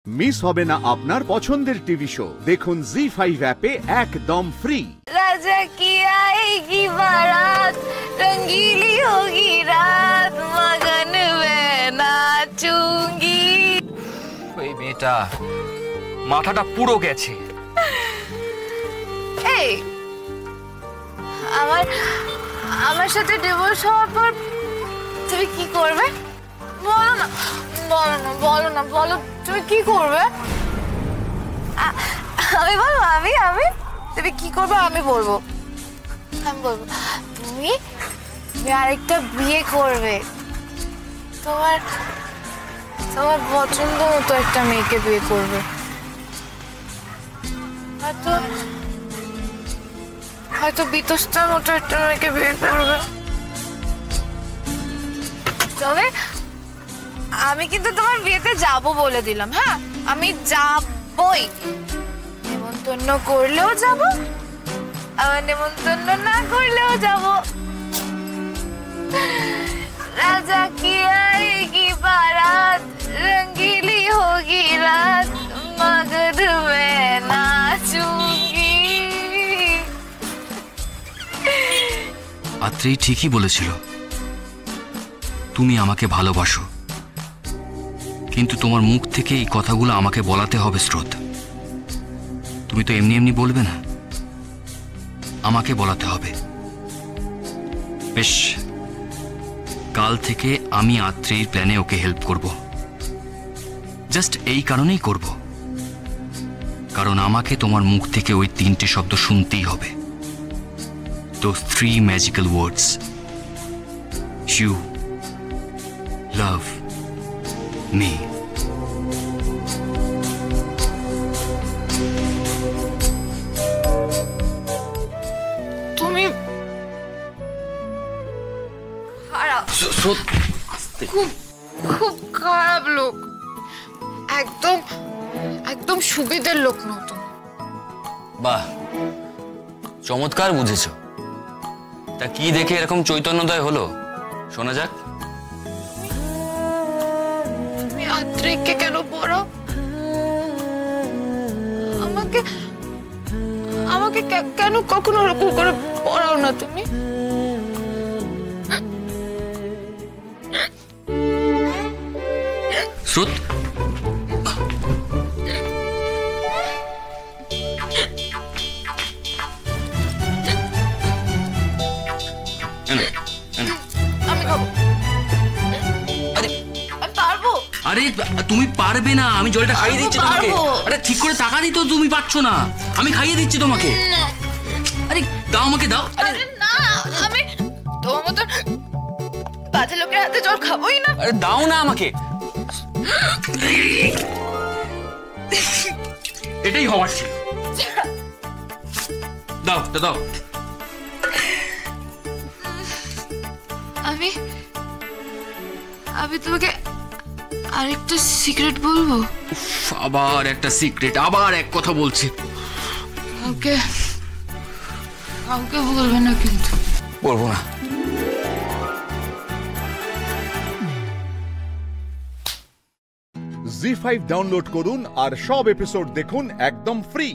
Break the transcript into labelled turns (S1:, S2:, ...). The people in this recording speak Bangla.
S1: মিস হবে না আপনার পছন্দের টিভি শো। দেখুন জি5 অ্যাপে একদম ফ্রি।
S2: राजा की आएगी बारात, रंगीली होगी रात, मगन में नाचूंगी।
S3: ওই মেয়েটা মাথাটা পুরো গেছে।
S2: এই আমার সাথে ডিভোর্স হওয়ার পর তুমি কি করবে? বলো না, বলো না, বলো না, বলো তুমি কি করবে? আমি বলবো, আমি তুমি কি করবে আমি বলবো। আমি বলবো তুমি আরেকটা বিয়ে করবে, তোমার পছন্দ মতো একটা মেয়েকে বিয়ে করবে, হয়তো বিতস্তার মতো একটা মেয়েকে বিয়ে করবে। তবে আমি কিন্তু তোমার বিয়েতে যাব বলে দিলাম। হ্যাঁ, আমি যাবই। নেমন্তন্ন করলেও যাব, আবার নেমন্তন্ন না করলেও যাব। রাজা কি আएगी बारात, रंगीली होगी रात, मगन में नाचूंगी।
S4: আত্রেই ঠিকই বলেছিল, তুমি আমাকে ভালোবাসো, কিন্তু তোমার মুখ থেকে এই কথাগুলো আমাকে বলাতে হবে স্রোত। তুমি তো এমনি এমনি বলবে না, আমাকে বলাতে হবে। বেশ, কাল থেকে আমি আত্রেয়ীর প্ল্যানে ওকে হেল্প করব। জাস্ট এই কারণেই করব, কারণ আমাকে তোমার মুখ থেকে ওই তিনটে শব্দ শুনতেই হবে। Those three magical words. You love me.
S2: তুমি খারাপ, খুব খারাপ লোক। একদম সুবিধের লোক নয় তুমি।
S4: বাহ, চমৎকার বুঝেছো। তা কি দেখে এরকম চৈতন্যদয় হলো শোনা যাক।
S2: তুমি আত্রেয়ীকে কেন পড়াও? আমাকে কেন কখনো ওরকম করে পড়াও না তুমি?
S4: স্রোত,
S2: আমি খাবো।
S4: আরে তুমি পারবে না, আমি জলটা খাইয়ে দিচ্ছি তোমাকে। আরে ঠিক করে টাকা দিত, তুমি পাচ্ছ না, আমি খাইয়ে দিচ্ছি তোমাকে। আরে দাও, আমাকে দাও।
S2: আরে না, আমি তোমার মতো বাজে লোকের হাতে জল খাবোই না।
S4: আরে দাও না আমাকে। এটাই হওয়ার ছিল। দাও দাও।
S2: আমি তোমাকে আরেকটা সিক্রেট বলবো।
S4: আবার একটা সিক্রেট, আবার এক কথা বলছে।
S2: কাউকে বলবে না কিন্তু।
S4: বলবো না।
S1: জি5 ডাউনলোড করুন আর সব এপিসোড দেখুন একদম ফ্রি।